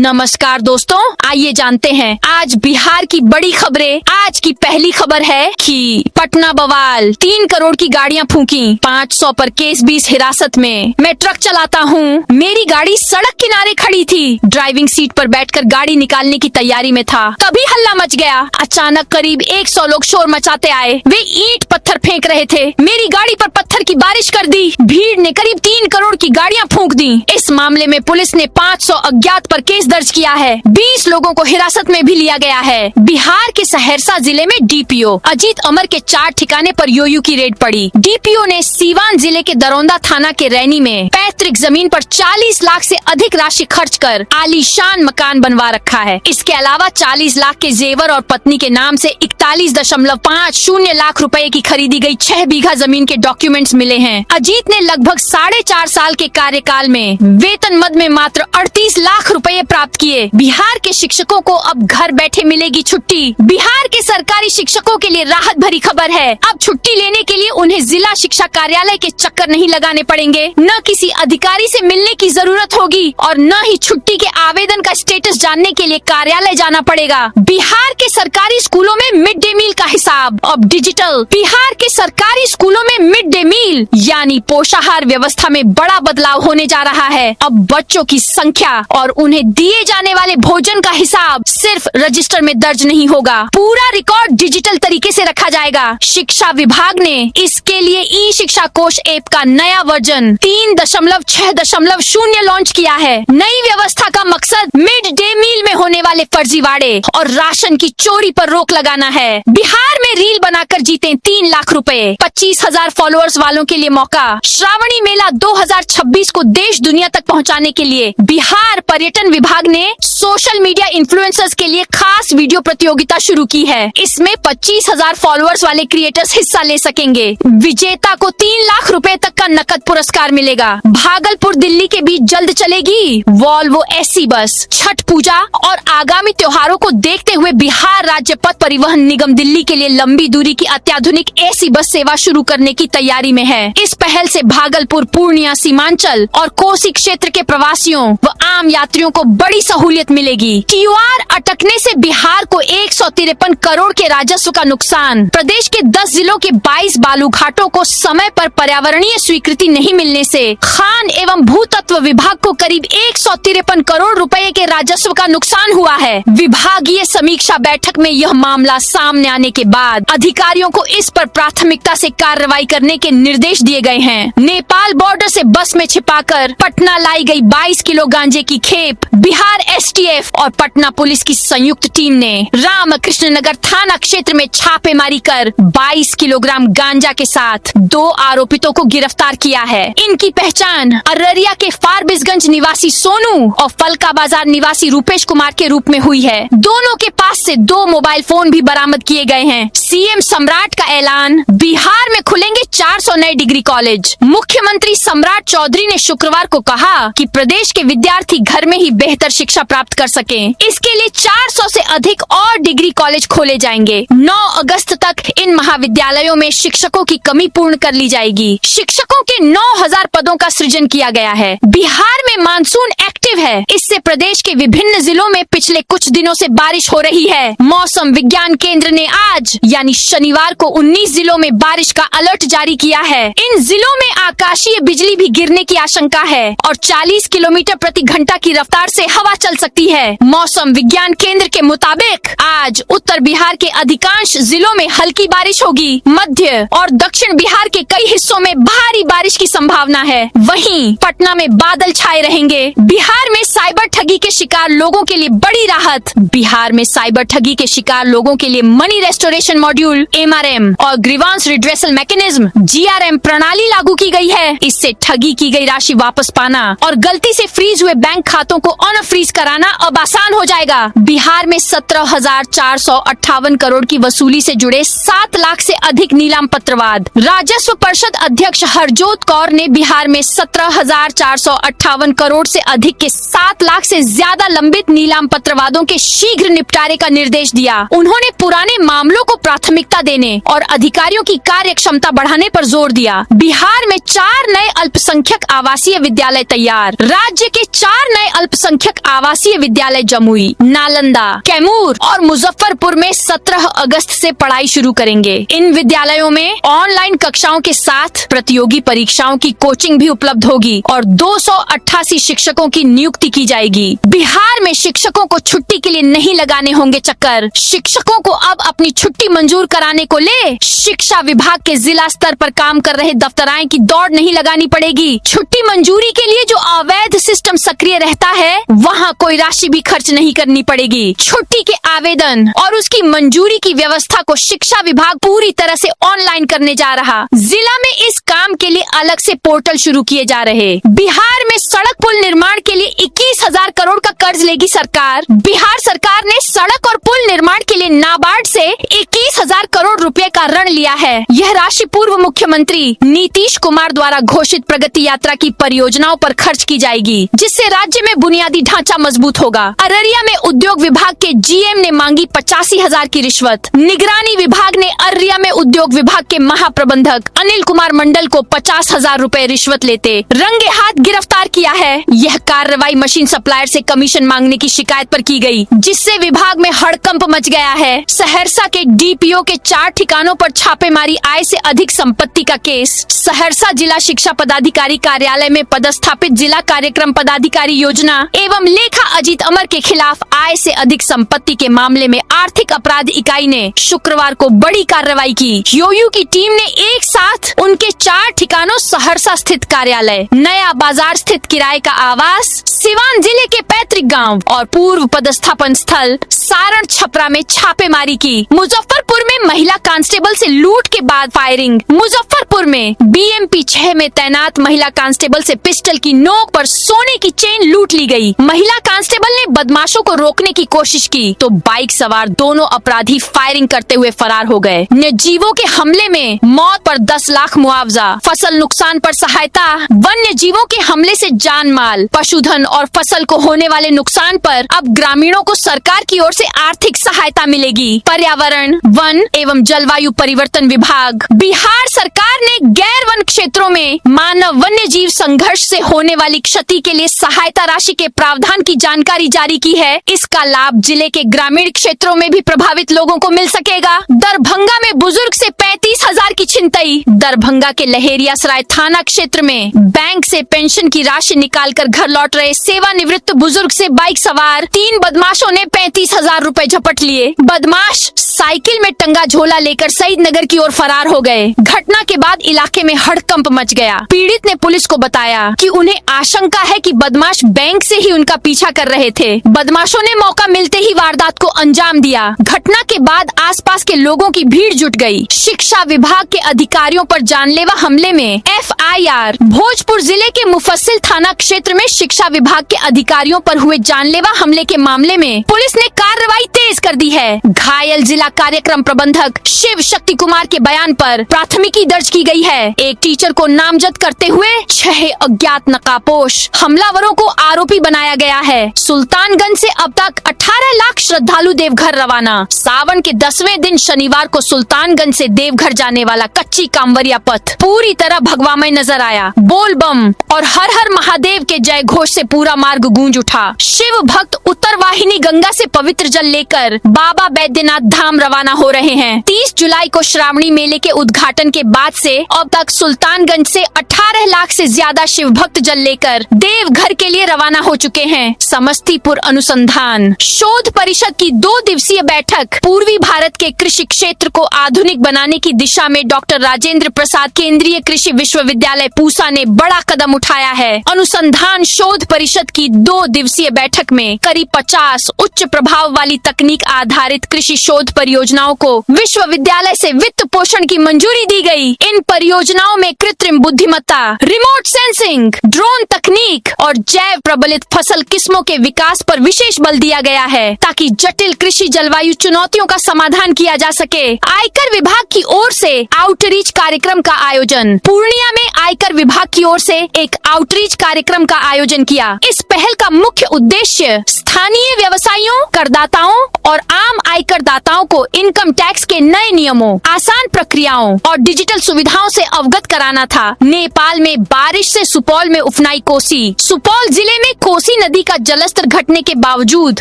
नमस्कार दोस्तों, आइए जानते हैं आज बिहार की बड़ी खबरें। आज की पहली खबर है कि पटना बवाल, 3 करोड़ की गाड़ियां फूंकी, 500 पर केस 20 हिरासत में। मैं ट्रक चलाता हूँ, मेरी गाड़ी सड़क किनारे खड़ी थी, ड्राइविंग सीट पर बैठकर गाड़ी निकालने की तैयारी में था, तभी हल्ला मच गया। अचानक करीब 100 लोग शोर मचाते आए, वे ईंट पत्थर फेंक रहे थे, मेरी गाड़ी पर पत्थर की बारिश कर दी। भीड़ ने करीब 3 करोड़ की गाड़ियां फूंक दी। इस मामले में पुलिस ने 500 अज्ञात पर केस दर्ज किया है, 20 लोगों को हिरासत में भी लिया गया है। बिहार के सहरसा जिले में डीपीओ अजीत अमर के 4 ठिकाने पर योयू की रेड पड़ी। डीपीओ ने सीवान जिले के दरौंदा थाना के रैनी में पैतृक जमीन पर 40 लाख से अधिक राशि खर्च कर आलीशान मकान बनवा रखा है। इसके अलावा 40 लाख के जेवर और पत्नी के नाम से 41.50 लाख रुपए की खरीदी गई 6 बीघा जमीन के डॉक्यूमेंट्स मिले हैं। अजीत ने लगभग 4.5 साल के कार्यकाल में वेतन मद में मात्र 38 लाख रुपए प्राप्त किए। बिहार के शिक्षकों को अब घर बैठे मिलेगी छुट्टी। बिहार के सरकारी शिक्षकों के लिए राहत भरी खबर है। अब छुट्टी लेने के लिए उन्हें जिला शिक्षा कार्यालय के चक्कर नहीं लगाने पड़ेंगे, न किसी अधिकारी से मिलने की जरूरत होगी और न ही छुट्टी के आवेदन का स्टेटस जानने के लिए कार्यालय जाना पड़ेगा। बिहार के सरकारी स्कूलों में मिड डे मील का हिसाब अब डिजिटल। बिहार के सरकारी स्कूलों में मिड डे मील यानी पोषाहार व्यवस्था में बड़ा बदलाव होने जा रहा है। अब बच्चों की संख्या और उन्हें दिए जाने वाले भोजन का हिसाब सिर्फ रजिस्टर में दर्ज नहीं होगा, पूरा रिकॉर्ड डिजिटल तरीके से रखा जाएगा। शिक्षा विभाग ने इसके लिए ई शिक्षा कोश ऐप का नया वर्जन 3.6.0 लॉन्च किया है। नई व्यवस्था का मकसद मिड डे मील में होने वाले फर्जीवाड़े और राशन की चोरी पर रोक लगाना है। बिहार में रील बनाकर जीते 3 लाख रुपए, 25,000 फॉलोअर्स वालों के लिए मौका। श्रावणी मेला 2026 को देश दुनिया तक पहुंचाने के लिए बिहार पर्यटन विभाग ने सोशल मीडिया इन्फ्लुएंसर्स के लिए खास वीडियो प्रतियोगिता शुरू की है। इसमें 25,000 फॉलोअर्स वाले क्रिएटर्स हिस्सा ले सकेंगे। विजेता को 3 लाख रुपए तक का नकद पुरस्कार मिलेगा। भागलपुर दिल्ली के बीच जल्द चलेगी वॉल्वो एसी बस। छठ पूजा और आगामी त्योहारों को देखते हुए बिहार राज्य पथ परिवहन निगम दिल्ली के लिए लंबी दूरी की अत्याधुनिक एसी बस सेवा शुरू करने की तैयारी में है। इस पहल से भागलपुर, पूर्णिया, सीमांचल और कोसी क्षेत्र के प्रवासियों व आम यात्रियों को बड़ी सहूलियत मिलेगी। क्यूआर अटकने से बिहार को 153 करोड़ के राजस्व का नुकसान। प्रदेश के 10 जिलों के 22 बालू घाटों को समय पर पर्यावरणीय स्वीकृति नहीं मिलने से खान एवं भूतत्व विभाग को करीब 153 करोड़ रुपए के राजस्व का नुकसान हुआ है। विभागीय समीक्षा बैठक में यह मामला सामने आने के बाद अधिकारियों को इस पर प्राथमिकता से कार्रवाई करने के निर्देश दिए गए हैं। नेपाल बॉर्डर से बस में छिपाकर पटना लाई गई 22 किलो गांजे की खेप बिहार एसटीएफ और पटना पुलिस की संयुक्त टीम ने रामकृष्ण नगर थाना क्षेत्र में छापेमारी कर 22 किलोग्राम गांजा के साथ 2 आरोपितों को गिरफ्तार किया है। इनकी पहचान अररिया के फारबिसगंज निवासी सोनू और फलका बाजार निवासी रूपेश कुमार के रूप में हुई है। दोनों के पास से 2 मोबाइल फोन भी बरामद किए गए हैं। सीएम सम्राट का ऐलान, बिहार में खुलेंगे 400 नए डिग्री कॉलेज। मुख्यमंत्री सम्राट चौधरी ने शुक्रवार को कहा कि प्रदेश के विद्यार्थी घर में ही बेहतर शिक्षा प्राप्त कर सकें। इसके लिए 400 से अधिक और डिग्री कॉलेज खोले जाएंगे। 9 अगस्त तक इन महाविद्यालयों में शिक्षकों की कमी पूर्ण कर ली जाएगी। शिक्षकों के 9,000 पदों का सृजन किया गया है। बिहार में मानसून एक्टिव है, इससे प्रदेश के विभिन्न जिलों में पिछले कुछ दिनों से बारिश हो रही है। मौसम विज्ञान केंद्र ने आज यानी शनिवार को 19 जिलों में बारिश का अलर्ट जारी किया है। इन जिलों में आकाशीय बिजली भी गिरने की आशंका है और 40 किलोमीटर प्रति घंटा की रफ्तार से हवा चल सकती है। मौसम विज्ञान केंद्र के मुताबिक आज उत्तर बिहार के अधिकांश जिलों में हल्की बारिश होगी। मध्य और दक्षिण बिहार के कई हिस्सों में भारी बारिश की संभावना है। वहीं पटना में बादल छाए रहेंगे। बिहार में साइबर ठगी के शिकार लोगों के लिए बड़ी राहत। बिहार में साइबर ठगी के शिकार लोगों के लिए मनी रेस्टोरेशन मॉड्यूल MRM और ग्रीवांस रिड्रेसल मैकेनिज्म GRM प्रणाली लागू की गई है। इससे ठगी की गई राशि वापस पाना और गलती से फ्रीज हुए बैंक खातों को अनफ्रीज कराना अब आसान हो जाएगा। बिहार में 17,458 करोड़ की वसूली से जुड़े 7 लाख से अधिक नीलाम पत्रवाद। राजस्व परिषद अध्यक्ष हरजोत कौर ने बिहार में 17,458 करोड़ से अधिक के 7 लाख से ज्यादा लंबित नीलाम पत्रवादों के शीघ्र निपटारे का निर्देश दिया। उन्होंने पुराने मामलों को प्राथमिकता देने और अधिकारियों की कार्य क्षमता बढ़ाने पर जोर दिया। बिहार में 4 नए अल्पसंख्यक आवासीय विद्यालय तैयार। राज्य के 4 नए अल्पसंख्यक आवासीय विश्वविद्यालय जमुई, नालंदा, कैमूर और मुजफ्फरपुर में 17 अगस्त से पढ़ाई शुरू करेंगे। इन विद्यालयों में ऑनलाइन कक्षाओं के साथ प्रतियोगी परीक्षाओं की कोचिंग भी उपलब्ध होगी और 288 शिक्षकों की नियुक्ति की जाएगी। बिहार में शिक्षकों को छुट्टी के लिए नहीं लगाने होंगे चक्कर। शिक्षकों को अब अपनी छुट्टी मंजूर कराने को ले शिक्षा विभाग के जिला स्तर पर काम कर रहे दफ्तराएं की दौड़ नहीं लगानी पड़ेगी। छुट्टी मंजूरी के लिए जो अवैध सिस्टम सक्रिय रहता है वहाँ कोई राशि भी खर्च नहीं करनी पड़ेगी। छुट्टी के आवेदन और उसकी मंजूरी की व्यवस्था को शिक्षा विभाग पूरी तरह से ऑनलाइन करने जा रहा। जिला में इस काम के लिए अलग से पोर्टल शुरू किए जा रहे। बिहार में सड़क पुल निर्माण के लिए 21,000 करोड़ का कर्ज लेगी सरकार। बिहार सरकार ने सड़क और पुल निर्माण के लिए नाबार्ड से 21,000 करोड़ रुपए का ऋण लिया है। यह राशि पूर्व मुख्यमंत्री नीतीश कुमार द्वारा घोषित प्रगति यात्रा की परियोजनाओं पर खर्च की जाएगी, जिससे राज्य में बुनियादी ढांचा मजबूत होगा। अररिया में उद्योग विभाग के जीएम ने मांगी 85,000 की रिश्वत। निगरानी विभाग ने अररिया में उद्योग विभाग के महाप्रबंधक अनिल कुमार मंडल को 50,000 रुपए रिश्वत लेते रंगे हाथ गिरफ्तार किया है। यह कार्रवाई मशीन सप्लायर से कमीशन मांगने की शिकायत पर की गई, जिससे विभाग में हड़कंप मच गया है। सहरसा के डीपीओ के 4 ठिकानों पर छापेमारी, आय से अधिक संपत्ति का केस। सहरसा जिला शिक्षा पदाधिकारी कार्यालय में पदस्थापित जिला कार्यक्रम पदाधिकारी योजना एवं लेखा अजीत अमर के खिलाफ आय से अधिक संपत्ति के मामले में आर्थिक अपराध इकाई ने शुक्रवार को बड़ी कार्रवाई की। योयू की टीम ने एक साथ उनके 4 ठिकानों सहरसा स्थित कार्यालय, नया बाजार स्थित किराए का आवास, सिवान जिले के पैतृक गांव और पूर्व पदस्थापन स्थल सारण छपरा में छापेमारी की। मुजफ्फरपुर में महिला कांस्टेबल से लूट के बाद फायरिंग। मुजफ्फरपुर में बीएमपी 6 में तैनात महिला कांस्टेबल से पिस्टल की नोक पर सोने की चेन लूट ली गई। महिला कांस्टेबल ने बदमाशों को रोकने की कोशिश की तो बाइक सवार दोनों अपराधी फायरिंग करते हुए फरार हो गए। निर्जीवों के हमले में मौत पर 10 लाख मुआवजा, फसल नुकसान पर सहायता, वन्य जीवों के हमले से जान माल, पशुधन और फसल को होने वाले नुकसान पर अब ग्रामीणों को सरकार की ओर से आर्थिक सहायता मिलेगी। पर्यावरण, वन एवं जलवायु परिवर्तन विभाग, बिहार सरकार ने गैर वन क्षेत्रों में मानव वन्य जीव संघर्ष से होने वाली क्षति के लिए सहायता राशि के प्रावधान की जानकारी जारी की है। इसका लाभ जिले के ग्रामीण क्षेत्रों में भी प्रभावित लोगों को मिल सकेगा। दरभंगा में बुजुर्ग से 35,000 की छिनतई। दरभंगा के लहेरियासराय थाना क्षेत्र में बैंक से पेंशन की राशि निकालकर घर लौट रहे सेवानिवृत्त बुजुर्ग से बाइक सवार 3 बदमाशों ने 35,000 रुपए झपट लिए। बदमाश साइकिल में टंगा झोला लेकर सईद नगर की ओर फरार हो गए। घटना के बाद इलाके में हड़कंप मच गया। पीड़ित ने पुलिस को बताया कि उन्हें आशंका है कि बदमाश बैंक से ही उनका पीछा कर रहे थे। बदमाशों ने मौका मिलते ही वारदात को अंजाम दिया। घटना के बाद आसपास के लोगों की भीड़ जुट गई। शिक्षा विभाग के अधिकारियों पर जानलेवा हमले में एफआईआर। भोजपुर जिले के मुफस्सिल थाना क्षेत्र में शिक्षा विभाग के अधिकारियों पर हुए जानलेवा हमले के मामले में पुलिस ने कार्रवाई तेज कर दी है। घायल जिला कार्यक्रम प्रबंधक शिव शक्ति कुमार के बयान पर प्राथमिकी दर्ज की गई है। एक टीचर को नामजद करते हुए 6 अज्ञात नकाबपोश हमलावरों को आरोपी बनाया गया है। सुल्तानगंज से अब तक 18 लाख श्रद्धालु देवघर रवाना। सावन के 10वें दिन शनिवार को सुल्तानगंज से देवघर जाने वाला कच्ची कांवरिया पथ पूरी तरह भगवामय नजर आया। बोल बम और हर हर महादेव के जय घोष से पूरा मार्ग गूंज उठा। शिव भक्त उत्तर वाहिनी गंगा से पवित्र जल लेकर बाबा बैद्यनाथ धाम रवाना हो रहे हैं। 30 जुलाई को श्रावणी मेले के उद्घाटन के बाद से अब तक सुल्तानगंज से 18 लाख से ज्यादा शिव भक्त जल लेकर देवघर के लिए रवाना हो चुके हैं। समस्तीपुर अनुसंधान शोध परिषद की 2 दिवसीय बैठक पूर्वी भारत के कृषि क्षेत्र को आधुनिक बनाने की दिशा में डॉक्टर राजेंद्र प्रसाद केंद्रीय कृषि विश्वविद्यालय पूसा ने बड़ा कदम उठाया है। अनुसंधान शोध परिषद की 2 दिवसीय बैठक में करीब 50 उच्च प्रभाव वाली तकनीक आधारित कृषि शोध परियोजनाओं को विश्वविद्यालय से वित्त पोषण की मंजूरी दी गई। इन परियोजनाओं में कृत्रिम बुद्धिमत्ता, रिमोट सेंसिंग, ड्रोन तकनीक और जैव प्रबलित फसल किस्मों के विकास पर विशेष बल दिया गया है, ताकि जटिल कृषि जलवायु चुनौतियों का समाधान किया जा सके। आयकर विभाग की ओर से आउटरीच कार्यक्रम का आयोजन। पूर्णिया में आयकर विभाग की ओर से एक आउटरीच कार्यक्रम का आयोजन किया। इस पहल का मुख्य उद्देश्य स्थानीय स्थानीय व्यवसायियों, करदाताओं और आम आयकरदाताओं को इनकम टैक्स के नए नियमों, आसान प्रक्रियाओं और डिजिटल सुविधाओं से अवगत कराना था। नेपाल में बारिश से सुपौल में उफनाई कोसी। सुपौल जिले में कोसी नदी का जलस्तर घटने के बावजूद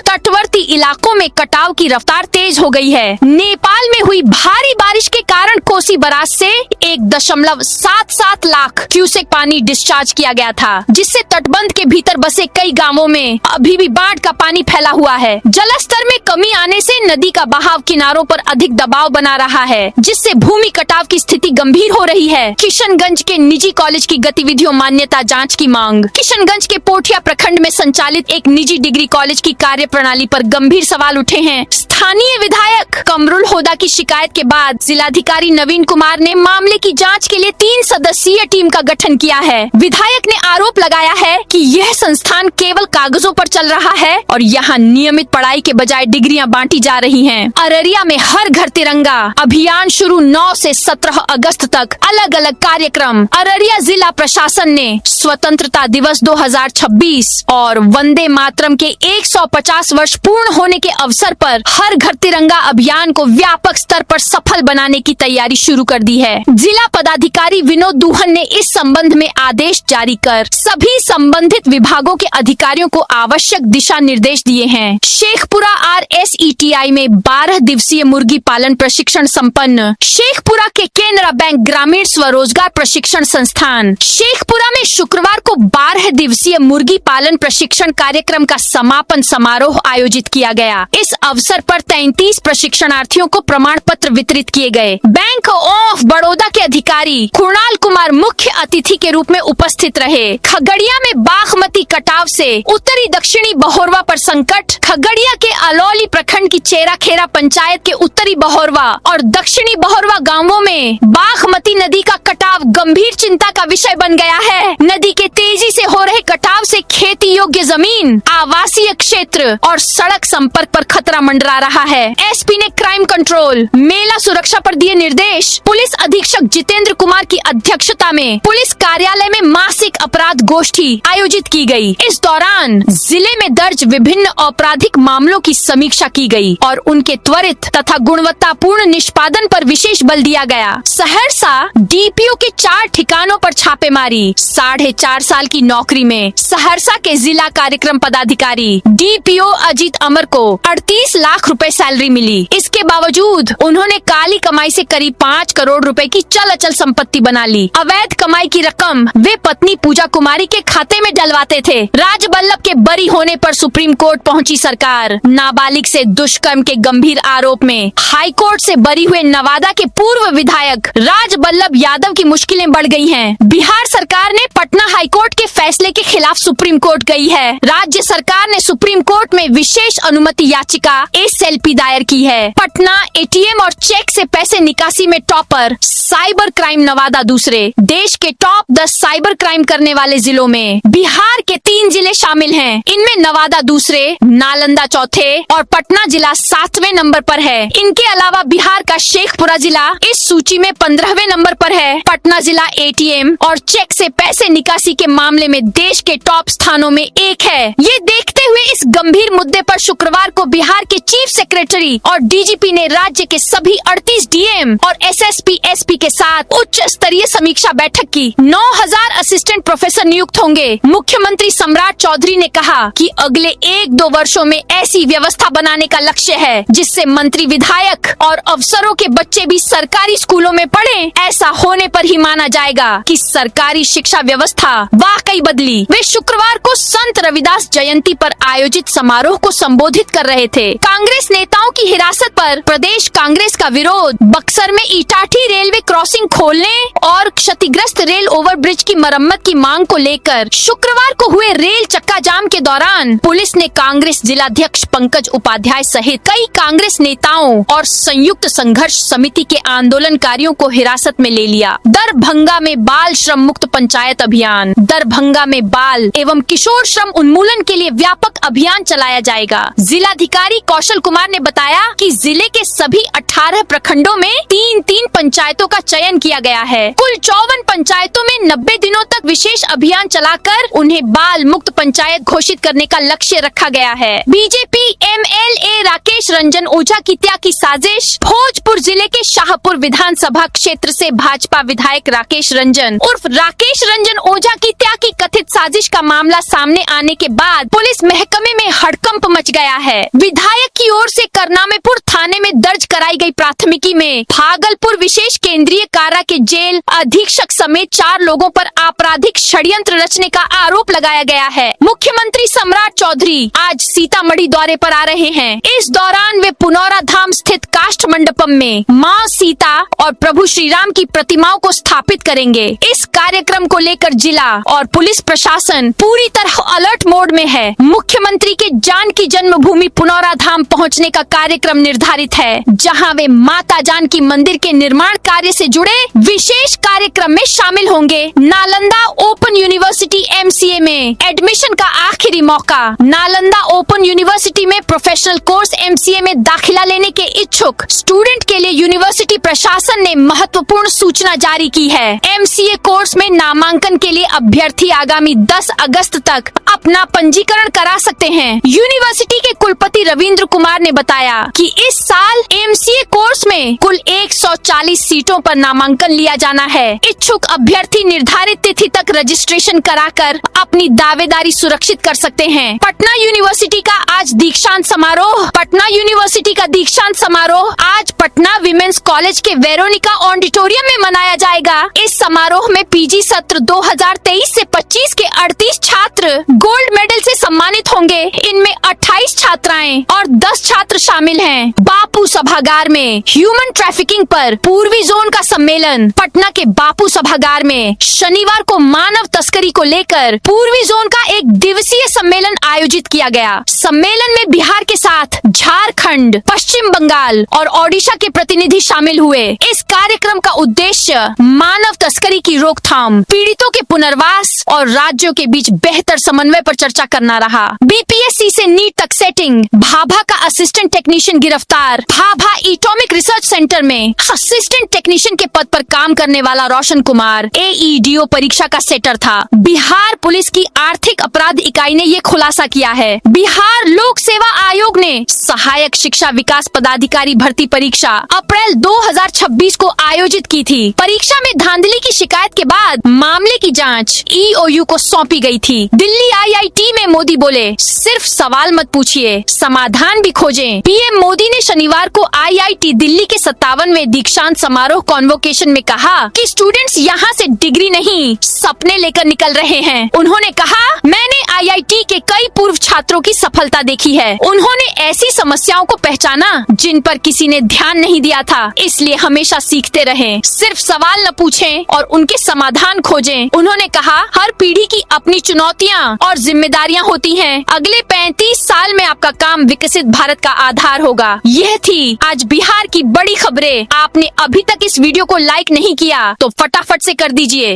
तटवर्ती इलाकों में कटाव की रफ्तार तेज हो गई है। नेपाल में हुई भारी बारिश के कारण कोसी बराज से 1.77 लाख क्यूसेक पानी डिस्चार्ज किया गया था, जिससे तटबंध के भीतर बसे कई गांवों में अभी भी बाढ़ का पानी फैला हुआ है। जलस्तर में कमी आने से नदी का बहाव किनारों पर अधिक दबाव बना रहा है, जिससे भूमि कटाव की स्थिति गंभीर हो रही है। किशनगंज के निजी कॉलेज की गतिविधियों मान्यता जांच की मांग। किशनगंज के पोठिया प्रखंड में संचालित एक निजी डिग्री कॉलेज की कार्य प्रणाली पर गंभीर सवाल उठे हैं। स्थानीय विधायक कमरुल होदा की शिकायत के बाद जिलाधिकारी नवीन कुमार ने मामले की जांच के लिए 3 सदस्यीय टीम का गठन किया है। विधायक ने आरोप लगाया है कि यह संस्थान केवल कागजों पर चल रहा है और यहाँ नियमित पढ़ाई के बजाय डिग्रियां बांटी जा रही हैं। अररिया में हर घर तिरंगा अभियान शुरू 9 से 17 अगस्त तक अलग अलग कार्यक्रम। अररिया जिला प्रशासन ने स्वतंत्रता दिवस 2026 और वंदे मातरम के 150 वर्ष पूर्ण होने के अवसर पर हर घर तिरंगा अभियान को व्यापक स्तर पर सफल बनाने की तैयारी शुरू कर दी है। जिला पदाधिकारी विनोद दुहन ने इस संबंध में आदेश जारी कर सभी संबंधित विभागों के अधिकारियों को आवश्यक दिशा निर्देश दिए हैं। शेखपुरा RSETI में 12 दिवसीय मुर्गी पालन प्रशिक्षण संपन्न। शेखपुरा के केनरा बैंक ग्रामीण स्वरोजगार प्रशिक्षण संस्थान शेखपुरा में शुक्रवार को 12 दिवसीय मुर्गी पालन प्रशिक्षण कार्यक्रम का समापन समारोह आयोजित किया गया। इस अवसर पर 33 प्रशिक्षणार्थियों को प्रमाण पत्र वितरित किए गए। बैंक ऑफ बड़ौदा के अधिकारी कुणाल कुमार मुख्य अतिथि के रूप में उपस्थित रहे। खगड़िया में बागमती कटाव से उत्तरी दक्षिणी बहोरवा पर संकट। खगड़िया के अलौली प्रखंड की चेरा खेरा पंचायत के उत्तरी बहोरवा और दक्षिणी बहोरवा गांवों में बागमती नदी का कटाव गंभीर चिंता का विषय बन गया है। नदी के तेजी से हो रहे कटाव से खेती योग्य जमीन, आवासीय क्षेत्र और सड़क संपर्क पर खतरा मंडरा रहा है। एसपी ने क्राइम कंट्रोल, मेला सुरक्षा पर दिए निर्देश। पुलिस अधीक्षक जितेंद्र कुमार की अध्यक्षता में पुलिस कार्यालय में मासिक अपराध गोष्ठी आयोजित की गई। इस दौरान जिले में दर्ज विभिन्न आपराधिक मामलों की समीक्षा की गई और उनके त्वरित तथा गुणवत्तापूर्ण निष्पादन पर विशेष बल दिया गया। सहरसा डीपीओ के 4 ठिकानों पर छापेमारी। 4.5 साल की नौकरी में सहरसा के जिला कार्यक्रम पदाधिकारी डीपीओ अजीत अमर को 38 लाख रुपए सैलरी मिली। इसके बावजूद उन्होंने काली कमाई से करीब 5 करोड़ रुपए की चल अचल संपत्ति बना ली। अवैध कमाई की रकम वे पत्नी पूजा कुमारी के खाते में डलवाते थे। राजबल्लभ के बरी होने पर सुप्रीम कोर्ट पहुंची सरकार। नाबालिग से दुष्कर्म के गंभीर आरोप में हाई कोर्ट से बरी हुए नवादा के पूर्व विधायक राजबल्लभ यादव की मुश्किलें बढ़ गई हैं। बिहार सरकार ने पटना हाई कोर्ट के फैसले के खिलाफ सुप्रीम कोर्ट गई है। राज्य सरकार ने सुप्रीम कोर्ट में विशेष अनुमति याचिका SLP दायर की है। पटना ATM और चेक से पैसे निकासी में टॉपर। साइबर क्राइम नवादा दूसरे। देश के टॉप 10 साइबर क्राइम करने वाले जिलों में बिहार के 3 जिले शामिल हैं। इनमें नवादा दूसरे, नालंदा चौथे और पटना जिला 7वें नंबर पर है। इनके अलावा बिहार का शेखपुरा जिला इस सूची में 15वें नंबर पर है। पटना जिला ATM और चेक से पैसे निकासी के मामले में देश के टॉप स्थानों में एक है। ये देखते हुए इस गंभीर मुद्दे पर शुक्रवार को बिहार के चीफ सेक्रेटरी और DGP ने राज्य के सभी 38 DM और SSP SP के साथ उच्च स्तरीय समीक्षा बैठक की। 9000 असिस्टेंट प्रोफेसर नियुक्त होंगे। मुख्यमंत्री सम्राट चौधरी ने कहा कि अगले 1-2 वर्षों में ऐसी व्यवस्था बनाने का लक्ष्य है जिससे मंत्री, विधायक और अफसरों के बच्चे भी सरकारी स्कूलों में पढ़ें। ऐसा होने पर ही माना जाएगा कि सरकारी शिक्षा व्यवस्था वाकई बदली। वे शुक्रवार को संत रविदास जयंती पर आयोजित समारोह को संबोधित कर रहे थे। कांग्रेस नेताओं की हिरासत पर प्रदेश कांग्रेस का विरोध। बक्सर में इटाठी रेलवे क्रॉसिंग खोलने और क्षतिग्रस्त रेल ओवरब्रिज की मरम्मत की मांग को लेकर शुक्रवार को हुए रेल चक्का जाम के दौरान पुलिस ने कांग्रेस जिलाध्यक्ष पंकज उपाध्याय सहित कई कांग्रेस नेताओं और संयुक्त संघर्ष समिति के आंदोलनकारियों को हिरासत में ले लिया। दरभंगा में बाल श्रम मुक्त पंचायत अभियान। दरभंगा में बाल एवं किशोर श्रम उन्मूलन के लिए व्यापक अभियान चलाया जाएगा। जिलाधिकारी कौशल कुमार ने बताया कि जिले के सभी 18 प्रखंडों में 3-3 पंचायतों का चयन किया गया है। कुल 54 पंचायतों में 90 दिनों तक विशेष अभियान चलाकर उन्हें बाल मुक्त पंचायत घोषित करने का लक्ष्य रखा गया है। बीजेपी MLA राकेश रंजन ओझा की त्याग की साजिश। भोजपुर जिले के शाहपुर विधानसभा क्षेत्र से भाजपा विधायक राकेश रंजन उर्फ राकेश रंजन ओझा की त्याग की कथित साजिश का मामला सामने आने के बाद पुलिस महकमे में हड़कंप मच गया है। विधायक की ओर से करनामेपुर थाने में दर्ज कराई गई प्राथमिकी में भागलपुर विशेष केंद्रीय कारा के जेल अधीक्षक समेत 4 लोगों पर आपराधिक षड्यंत्र रचने का आरोप लगाया गया है। मुख्यमंत्री सम्राट चौधरी आज सीतामढ़ी दौरे पर आ रहे हैं। इस दौरान वे पुनौरा धाम स्थित काष्ठ मंडपम में मां सीता और प्रभु श्री राम की प्रतिमाओं को स्थापित करेंगे। इस कार्यक्रम को लेकर जिला और पुलिस प्रशासन पूरी तरह अलर्ट मोड में है। मुख्यमंत्री के जानकी जन्मभूमि पुनौरा धाम पहुंचने का कार्यक्रम निर्धारित है, जहां वे माता जानकी मंदिर के निर्माण कार्य से जुड़े विशेष कार्यक्रम में शामिल होंगे। नालंदा ओपन यूनिवर्सिटी MCA में एडमिशन का आखिरी मौका। नालंदा ओपन यूनिवर्सिटी में प्रोफेशनल कोर्स MCA में दाखिला लेने के इच्छुक स्टूडेंट के लिए यूनिवर्सिटी प्रशासन ने महत्वपूर्ण सूचना जारी की है। MCA कोर्स में नामांकन के लिए अभ्यर्थी आगामी 10 अगस्त तक अपना पंजीकरण करा सकते हैं। यूनिवर्सिटी के कुलपति रविंद्र कुमार ने बताया कि इस साल MCA कोर्स में कुल 140 सीटों पर नामांकन लिया जाना है। इच्छुक अभ्यर्थी निर्धारित तिथि तक रजिस्ट्रेशन कराकर अपनी दावेदारी सुरक्षित कर सकते हैं। पटना यूनिवर्सिटी का आज दीक्षांत समारोह। पटना यूनिवर्सिटी का दीक्षांत समारोह आज पटना विमेंस कॉलेज के वेरोनिका ऑडिटोरियम में मनाया जाएगा। इस समारोह में PG सत्र 2023 से 25 के 38 छात्र गोल्ड मेडल से सम्मानित होंगे। इनमें 28 छात्राएं और 10 छात्र शामिल हैं। बापू सभागार में ह्यूमन ट्रैफिकिंग पर पूर्वी जोन का सम्मेलन। पटना के बापू सभागार में शनिवार को मानव तस्करी को लेकर पूर्वी जोन का एक दिवसीय सम्मेलन आयोजित किया गया। सम्मेलन में बिहार के साथ झारखंड, पश्चिम बंगाल और ओडिशा के प्रतिनिधि शामिल हुए। इस कार्यक्रम का उद्देश्य मानव तस्करी की रोकथाम, पीड़ितों के पुनर्वास और राज्यों के बीच बेहतर समन्वय पर चर्चा करना रहा। BPSC से नीट तक सेटिंग। भाभा का असिस्टेंट टेक्नीशियन गिरफ्तार। भाभा एटॉमिक रिसर्च सेंटर में असिस्टेंट टेक्नीशियन के पद पर काम करने वाला रोशन कुमार AEDO परीक्षा का सेटर था। बिहार पुलिस की आर्थिक अपराध इकाई ने ये खुलासा किया है। बिहार लोक सेवा आयोग ने सहायक शिक्षा विकास पदाधिकारी भर्ती परीक्षा अप्रैल 2026 को आयोजित की थी। परीक्षा में धांधली की शिकायत के बाद मामले की जांच EOU को सौंपी गई थी। दिल्ली IIT में मोदी बोले, सिर्फ सवाल मत पूछिए, समाधान भी खोजें। PM मोदी ने शनिवार को IIT दिल्ली के 57वें दीक्षांत समारोह कॉन्वोकेशन में कहा कि स्टूडेंट्स यहाँ से डिग्री नहीं सपने लेकर निकल रहे हैं। उन्होंने कहा, मैंने IIT के कई पूर्व छात्रों की सफलता देखी है। उन्होंने ऐसी समस्याओं को पहचाना जिन पर किसी ने ध्यान नहीं दिया था, इसलिए हमेशा सीखते रहें, सिर्फ सवाल न पूछें और उनके समाधान खोजें। उन्होंने कहा, हर पीढ़ी की अपनी चुनौतियाँ और जिम्मेदारियाँ होती हैं। अगले 35 साल में आपका काम विकसित भारत का आधार होगा। यह थी आज बिहार की बड़ी खबरें। आपने अभी तक इस वीडियो को लाइक नहीं किया तो फटाफट से कर दीजिए।